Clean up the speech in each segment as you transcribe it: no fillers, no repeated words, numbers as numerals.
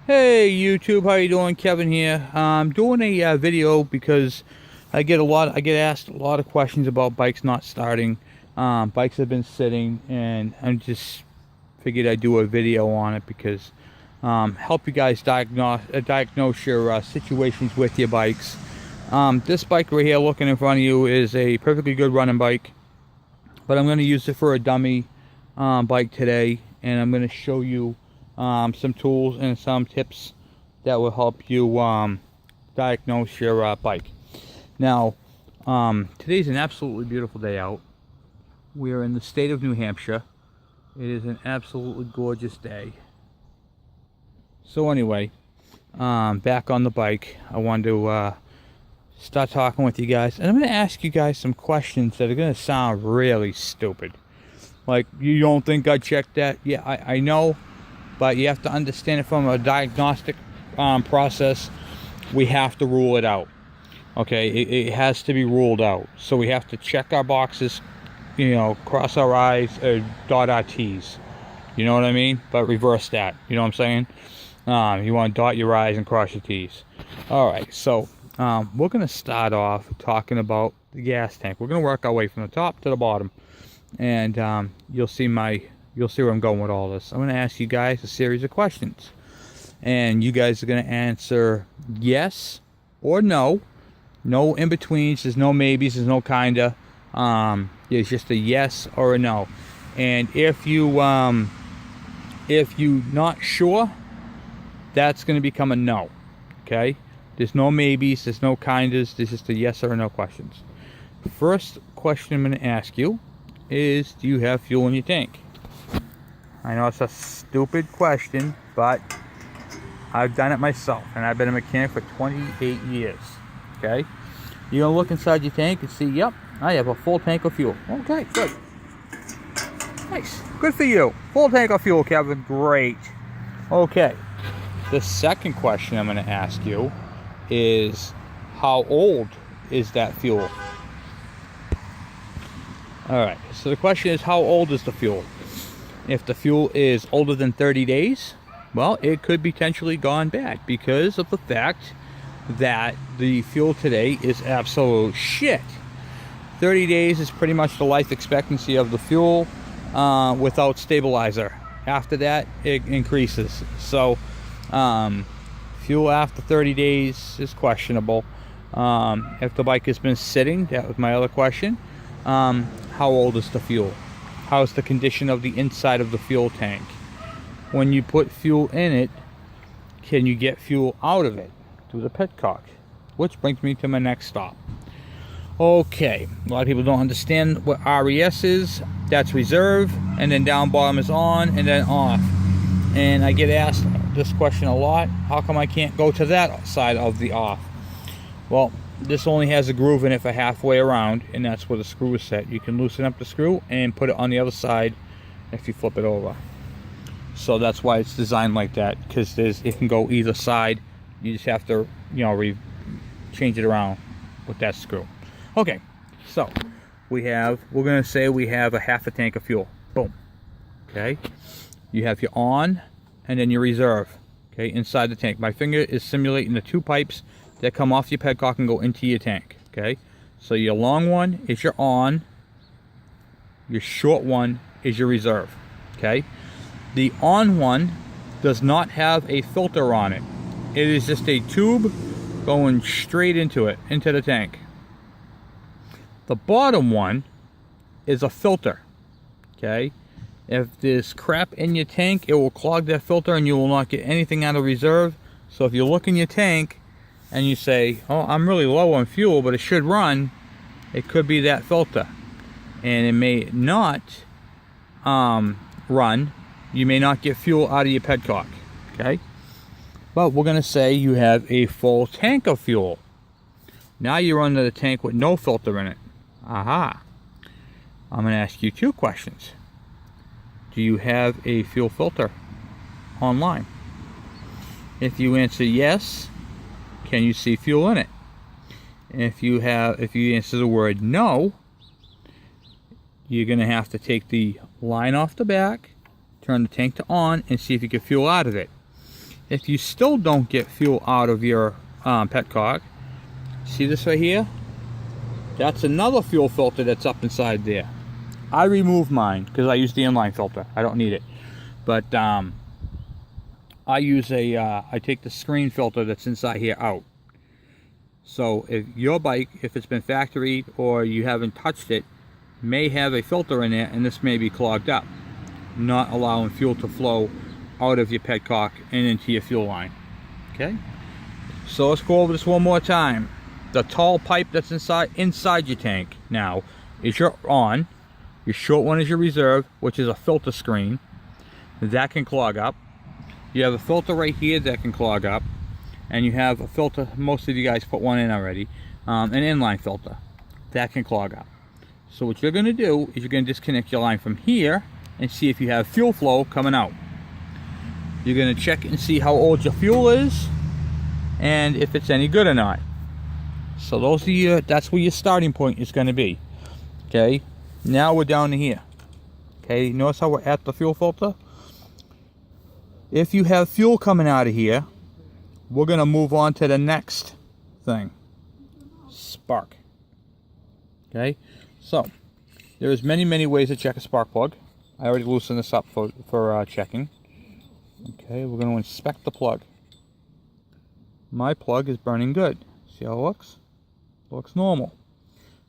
Hey YouTube, how you doing? Kevin here. I'm doing a video because I get asked a lot of questions about bikes not starting. Bikes have been sitting, and I just figured I'd do a video on it because help you guys diagnose your situations with your bikes. This bike right here, looking in front of you, is a perfectly good running bike, but I'm going to use it for a dummy bike today, and I'm going to show you some tools and some tips that will help you diagnose your bike. Now, today's an absolutely beautiful day out. We are in the state of New Hampshire. It is an absolutely gorgeous day. So anyway, back on the bike, I wanted to start talking with you guys, and I'm going to ask you guys some questions that are going to sound really stupid. Like, you don't think I checked that? Yeah, I know. But you have to understand it from a diagnostic process. We have to rule it out. Okay, it has to be ruled out. So we have to check our boxes, you know, cross our I's, dot our T's. You know what I mean? But reverse that. You know what I'm saying? You want to dot your I's and cross your T's. All right, so we're going to start off talking about the gas tank. We're going to work our way from the top to the bottom. And you'll see where I'm going with all this. I'm going to ask you guys a series of questions, and you guys are going to answer yes or no. No in-betweens. There's no maybes. There's no kinda. It's just a yes or a no. And if you not sure, that's going to become a no. Okay? There's no maybes. There's no kindas. There's just a yes or a no questions. First question I'm going to ask you is, do you have fuel in your tank? I know it's a stupid question, but I've done it myself, and I've been a mechanic for 28 years. Okay? You're going to look inside your tank and see, yep, I have a full tank of fuel. Okay, good. Nice. Good for you. Full tank of fuel, Kevin. Great. Okay. The second question I'm going to ask you is, how old is that fuel? Alright, so the question is, how old is the fuel? If the fuel is older than 30 days, well, it could potentially gone bad because of the fact that the fuel today is absolute shit. 30 days is pretty much the life expectancy of the fuel without stabilizer. After that, it increases. So, fuel after 30 days is questionable. If the bike has been sitting, that was my other question. How old is the fuel? How's the condition of the inside of the fuel tank? When you put fuel in it, can you get fuel out of it through the petcock? Which brings me to my next stop. Okay, a lot of people don't understand what RES is. That's reserve, and then down bottom is on, and then off. And I get asked this question a lot. How come I can't go to that side of the off? Well, this only has a groove in it for halfway around, and that's where the screw is set. You can loosen up the screw and put it on the other side if you flip it over. So that's why it's designed like that, because it can go either side. You just have to, you know, change it around with that screw. Okay, so we're going to say we have a half a tank of fuel. Boom. Okay, you have your on and then your reserve. Okay, inside the tank. My finger is simulating the two pipes that come off your petcock and go into your tank. Okay, so your long one is your on, your short one is your reserve. Okay, the on one does not have a filter on it. It is just a tube going straight into it, into the tank. The bottom one is a filter. Okay, if there's crap in your tank, it will clog that filter and you will not get anything out of reserve. So if you look in your tank and you say, oh, I'm really low on fuel, but it should run, it could be that filter. And it may not run. You may not get fuel out of your petcock. Okay? But we're going to say you have a full tank of fuel. Now you're under the tank with no filter in it. Aha. I'm going to ask you two questions. Do you have a fuel filter online? If you answer yes, can you see fuel in it? If you answer the word no, you're going to have to take the line off the back, turn the tank to on, and see if you can fuel out of it. If you still don't get fuel out of your petcock, see this right here? That's another fuel filter that's up inside there. I removed mine because I use the inline filter. I don't need it. But I use I take the screen filter that's inside here out. So if your bike, if it's been factory or you haven't touched it, may have a filter in there, and this may be clogged up, not allowing fuel to flow out of your petcock and into your fuel line. Okay, so let's go over this one more time. The tall pipe that's inside your tank now is your on. Your short one is your reserve, which is a filter screen that can clog up. You have a filter right here that can clog up, and you have a filter, most of you guys put one in already, an inline filter that can clog up. So what you're going to do is you're going to disconnect your line from here and see if you have fuel flow coming out. You're going to check and see how old your fuel is and if it's any good or not. So those are that's where your starting point is going to be. Okay, now we're down to here. Okay, notice how we're at the fuel filter? If you have fuel coming out of here, we're going to move on to the next thing. Spark. Okay, so there's many ways to check a spark plug. I already loosened this up for checking. Okay, we're going to inspect the plug. My plug is burning good. See how it looks? It looks normal.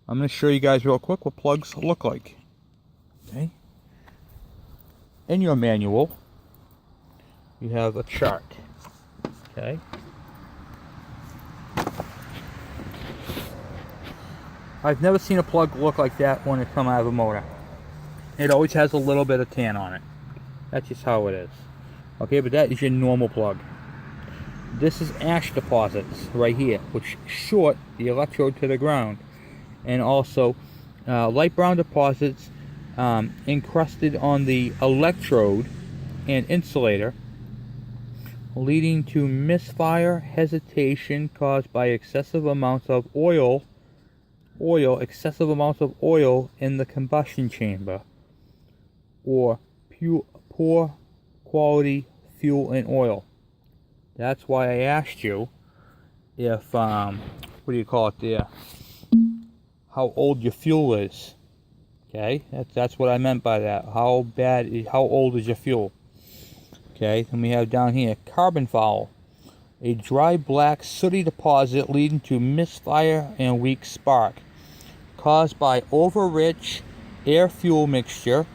I'm going to show you guys real quick what plugs look like. Okay. In your manual, you have a chart. Okay. I've never seen a plug look like that when it comes out of a motor. It always has a little bit of tan on it. That's just how it is. Okay, but that is your normal plug. This is ash deposits right here, which short the electrode to the ground. And also light brown deposits encrusted on the electrode and insulator, leading to misfire, hesitation caused by excessive amounts of oil in the combustion chamber, or poor quality fuel and oil. That's why I asked you if, what do you call it there, how old your fuel is. Okay, that's what I meant by that. How old is your fuel? Okay, and we have down here, carbon foul, a dry black sooty deposit leading to misfire and weak spark, caused by over-rich air-fuel mixture,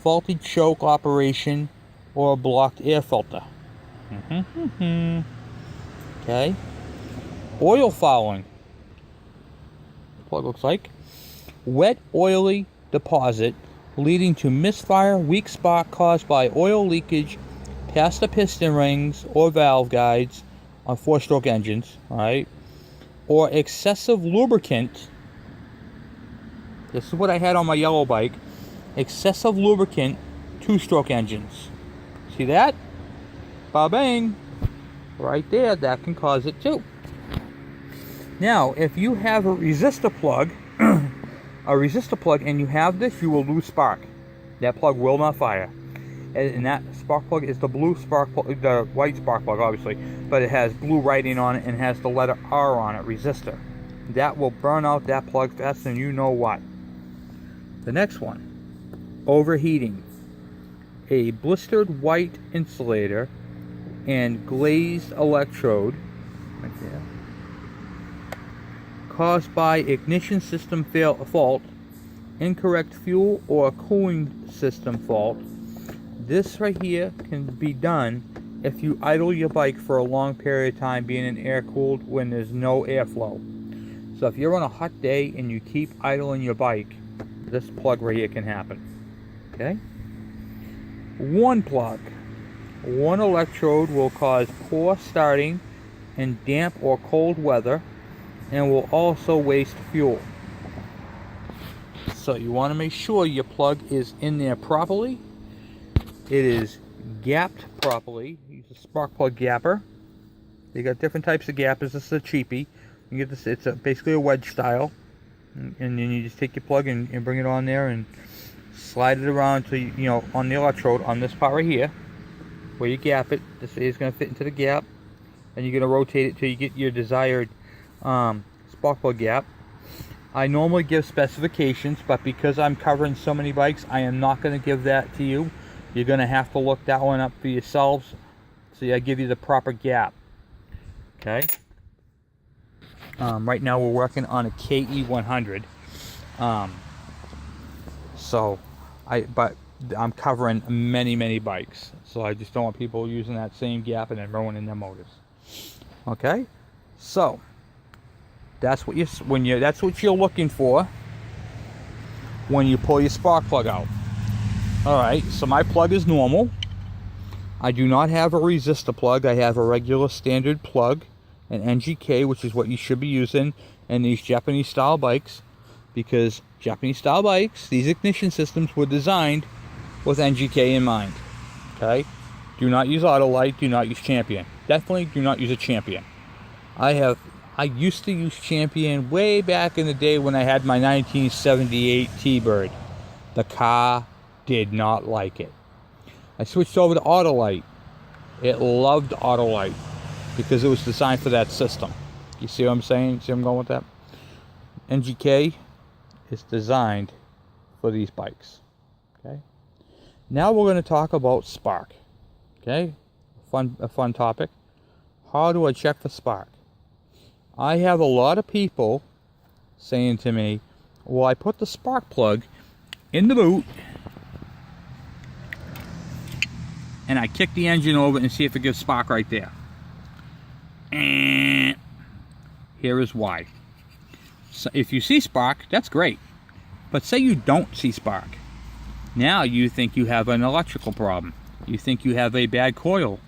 faulty choke operation, or a blocked air filter. Okay. Oil fouling. What it looks like. Wet, oily deposit leading to misfire, weak spark caused by oil leakage past the piston rings or valve guides on 4-stroke engines, right? Or excessive lubricant. This is what I had on my yellow bike. Excessive lubricant 2-stroke engines. See that? Ba-bang! Right there, that can cause it too. Now, if you have a resistor plug, and you have this, you will lose spark. That plug will not fire. And that spark plug is the blue spark plug, the white spark plug, obviously, but it has blue writing on it and has the letter R on it, resistor. That will burn out that plug faster than you know what. The next one, overheating. A blistered white insulator and glazed electrode, right there, caused by ignition system fault, incorrect fuel, or cooling system fault. This right here can be done if you idle your bike for a long period of time being in air cooled when there's no airflow. So if you're on a hot day and you keep idling your bike, this plug right here can happen. Okay? One plug, one electrode will cause poor starting in damp or cold weather and will also waste fuel. So you want to make sure your plug is in there properly. It is gapped properly. Use a spark plug gapper. They got different types of gappers. This is a cheapie. You get this. It's basically a wedge style, and then you just take your plug and bring it on there and slide it around to, you know, on the electrode on this part right here. where you gap it. This is going to fit into the gap, and you're going to rotate it till you get your desired spark plug gap. I normally give specifications, but because I'm covering so many bikes, I am not going to give that to you. You're going to have to look that one up for yourselves. So I give you the proper gap. Okay. Right now we're working on a KE100. But I'm covering many bikes, so I just don't want people using that same gap and then ruining their motors. Okay, so that's what that's what you're looking for when you pull your spark plug out. All right, so my plug is normal. I do not have a resistor plug. I have a regular standard plug, an NGK, which is what you should be using in these Japanese style bikes, because Japanese style bikes, these ignition systems were designed with NGK in mind. Okay, do not use Autolite, do not use Champion. Definitely do not use a Champion. I used to use Champion way back in the day when I had my 1978 T-Bird. The car did not like it. I switched over to Autolite. It loved Autolite because it was designed for that system. You see what I'm saying? See where I'm going with that? NGK is designed for these bikes. Okay. Now we're going to talk about spark. Okay, a fun topic. How do I check for spark? I have a lot of people saying to me, well, I put the spark plug in the boot and I kick the engine over and see if it gives spark right there. And here is why. So if you see spark, that's great. But say you don't see spark. Now you think you have an electrical problem. You think you have a bad coil.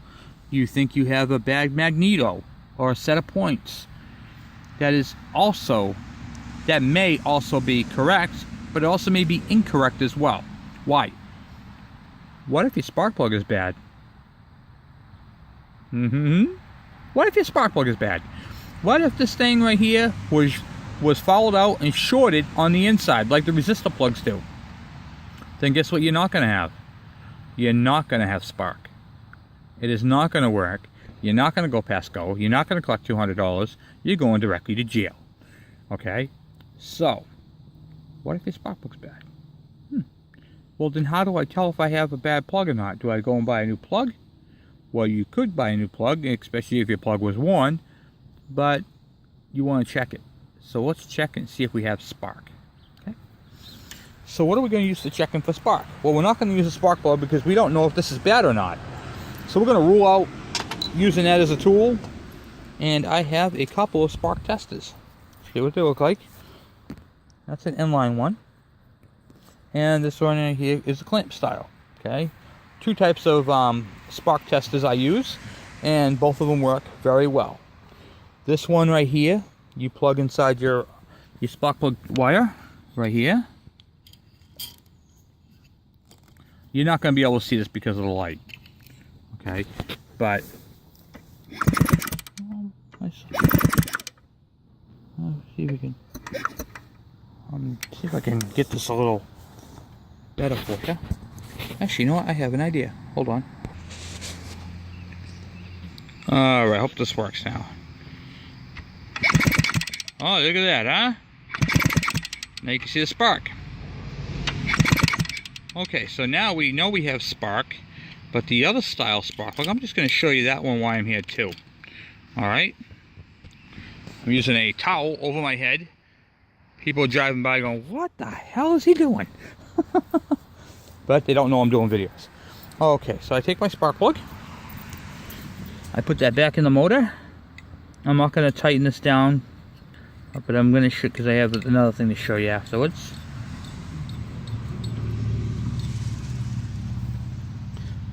You think you have a bad magneto or a set of points. That may also be correct, but it also may be incorrect as well. Why? What if your spark plug is bad? What if your spark plug is bad? What if this thing right here was fouled out and shorted on the inside like the resistor plugs do? Then guess what you're not going to have? You're not going to have spark. It is not going to work. You're not going to go past go. You're not going to collect $200. You're going directly to jail. Okay? So, what if your spark plug's bad? Well, then how do I tell if I have a bad plug or not? Do I go and buy a new plug? Well, you could buy a new plug, especially if your plug was worn, but you want to check it. So let's check and see if we have spark. Okay. So what are we going to use to check in for spark? Well, we're not going to use a spark plug because we don't know if this is bad or not. So we're going to rule out using that as a tool. And I have a couple of spark testers. See what they look like. That's an inline one. And this one right here is a clamp style. Okay. Two types of spark testers I use, and both of them work very well. This one right here, you plug inside your spark plug wire right here. You're not going to be able to see this because of the light. Okay, but let's see if we can see if I can get this a little better for you. Actually, you know what? I have an idea. Hold on. Alright, hope this works now. Oh, look at that, huh? Now you can see the spark. Okay, so now we know we have spark, but the other style spark plug, I'm just going to show you that one while I'm here too. Alright? I'm using a towel over my head. People are driving by going, what the hell is he doing? But they don't know I'm doing videos. Okay, so I take my spark plug. I put that back in the motor. I'm not going to tighten this down, but I'm going to show, because I have another thing to show you afterwards.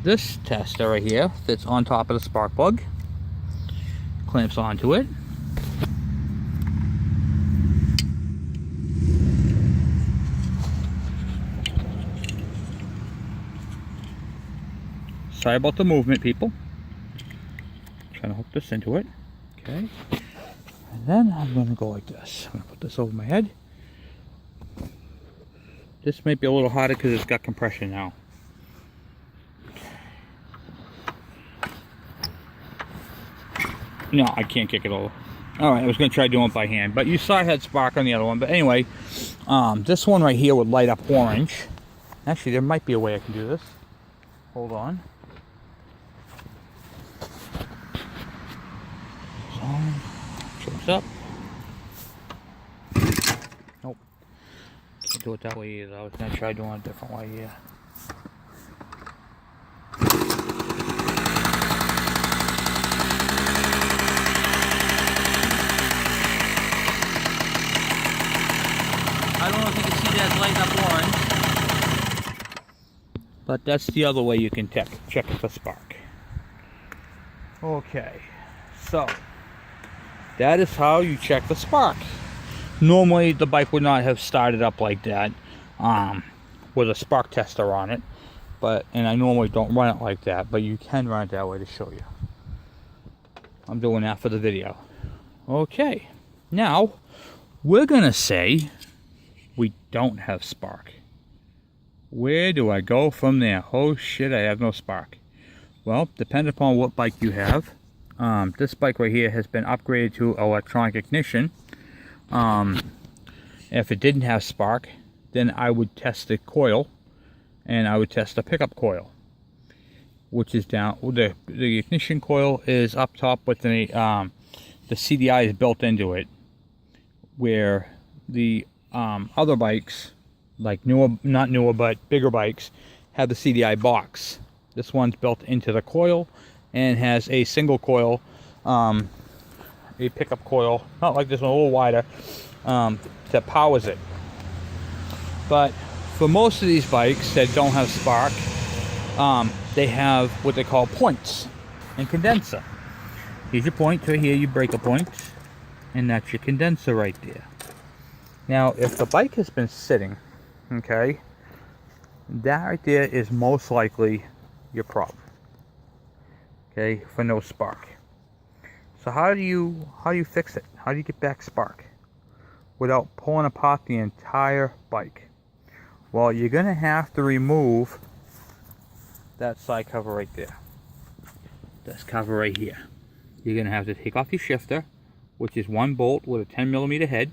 This tester right here fits on top of the spark plug. Clamps onto it. Sorry about the movement, people. I'm trying to hook this into it. Okay. And then I'm going to go like this. I'm going to put this over my head. This might be a little harder because it's got compression now. No, I can't kick it over. Alright, I was going to try doing it by hand. But you saw I had spark on the other one. But anyway, this one right here would light up orange. Actually, there might be a way I can do this. Hold on. So, trips up. Nope. Can't do it that way either. I was going to try doing it a different way, yeah. I don't know if you can see that light up orange, but that's the other way you can check it for spark. Okay, so that is how you check the spark. Normally the bike would not have started up like that with a spark tester on it, and I normally don't run it like that, but you can run it that way to show you. I'm doing that for the video. Okay, now we're gonna say we don't have spark. Where do I go from there? Oh shit, I have no spark. Well, depending upon what bike you have. This bike right here has been upgraded to electronic ignition. If it didn't have spark, then I would test the coil, and I would test the pickup coil, which is down. The ignition coil is up top with the CDI is built into it, where the other bikes, like not newer but bigger bikes, have the CDI box. This one's built into the coil and has a single coil, a pickup coil, not like this one, a little wider, that powers it. But for most of these bikes that don't have spark, they have what they call points and condenser. Here's your point right here, your breaker point, and that's your condenser right there. Now, if the bike has been sitting, okay, that right there is most likely your problem, okay, for no spark. So how do you fix it? How do you get back spark without pulling apart the entire bike? Well, you're gonna have to remove that side cover right there. This cover right here. You're gonna have to take off your shifter, which is one bolt with a 10mm head.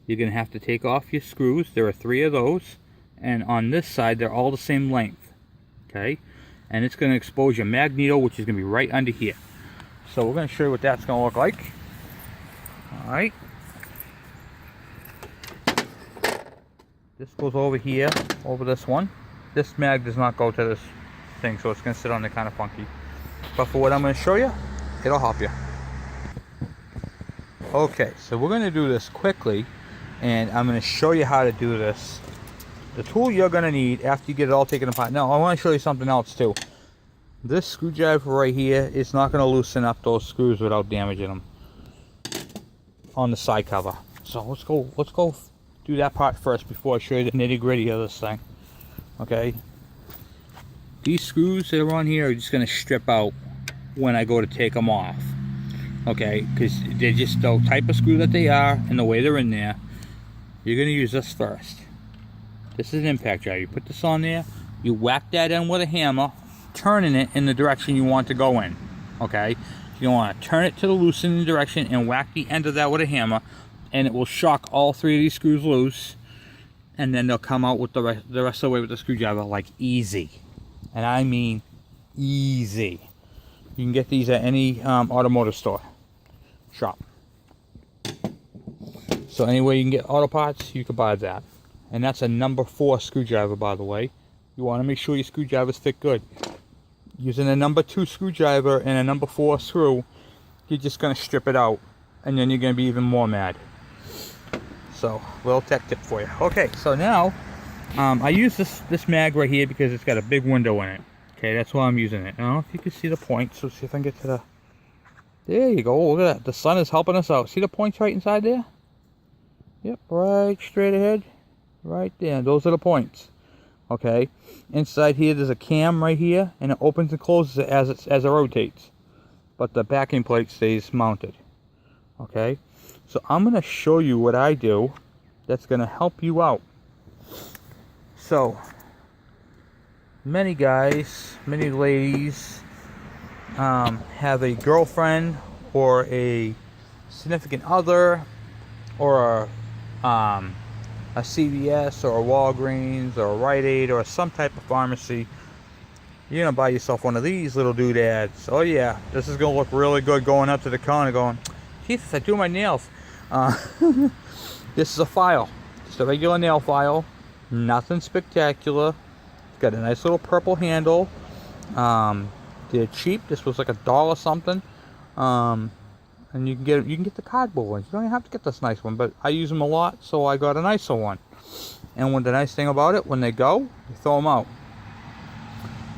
You're going to have to take off your screws. There are 3 of those, and on this side they're all the same length, okay? And it's going to expose your magneto, which is going to be right under here. So we're going to show you what that's going to look like. Alright, this goes over here, over this one. This mag does not go to this thing, so it's going to sit on there kind of funky, but for what I'm going to show you, it'll help you. Okay, so we're going to do this quickly, and I'm going to show you how to do this. The tool you're going to need after you get it all taken apart. Now, I want to show you something else too. This screwdriver right here is not going to loosen up those screws without damaging them on the side cover. So let's go do that part first before I show you the nitty-gritty of this thing. Okay, these screws that are on here are just going to strip out when I go to take them off. Okay, because they're just the type of screw that they are and the way they're in there. You're going to use this first. This is an impact drive. You put this on there, you whack that in with a hammer, turning it in the direction you want to go in. Okay, you want to turn it to the loosening direction and whack the end of that with a hammer, and it will shock all 3 of these screws loose, and then they'll come out with the rest of the way with the screwdriver like easy. And I mean easy. You can get these at any automotive store shop. So anywhere you can get auto parts, you can buy that. And that's a number 4 screwdriver, by the way. You want to make sure your screwdrivers fit good. Using a number 2 screwdriver and a number 4 screw, you're just going to strip it out, and then you're going to be even more mad. So, little tech tip for you. Okay, so now I use this mag right here because it's got a big window in it. Okay, that's why I'm using it. I don't know if you can see the points. Let's see if I can get to the... There you go. Look at that. The sun is helping us out. See the points right inside there? Yep, right straight ahead. Right there. Those are the points. Okay. Inside here, there's a cam right here, and it opens and closes as it rotates. But the backing plate stays mounted. Okay. So I'm going to show you what I do that's going to help you out. So... many guys, many ladies have a girlfriend or a significant other, or a CVS or a Walgreens or a Rite Aid or some type of pharmacy, you're gonna buy yourself one of these little doodads. Oh yeah, this is gonna look really good going up to the counter going, Jesus, I do my nails. This is a file, just a regular nail file, nothing spectacular. It's got a nice little purple handle. They're cheap. This was like $1 something. And you can get the cardboard ones. You don't even have to get this nice one, but I use them a lot, so I got a nicer one. And the nice thing about it, when they go, you throw them out.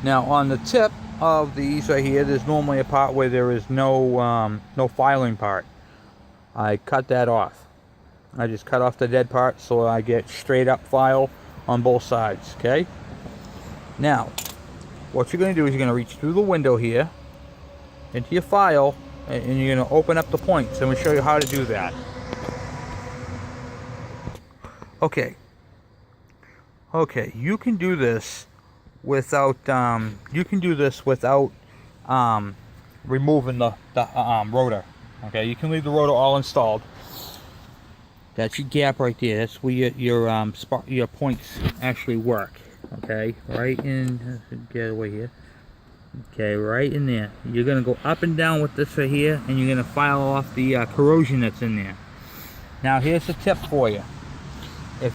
Now on the tip of these right here, there's normally a part where there is no filing part. I cut that off. I just cut off the dead part so I get straight up file on both sides. Okay. Now, what you're going to do is you're going to reach through the window here into your file, and you're going to open up the points. I'm going to show you how to do that. Okay, you can do this without removing the rotor. Okay, you can leave the rotor all installed. That's your gap right there. That's where your points actually work. Okay, right in, get away here. Okay, right in there. You're gonna go up and down with this right here, and you're gonna file off the corrosion that's in there. Now here's the tip for you.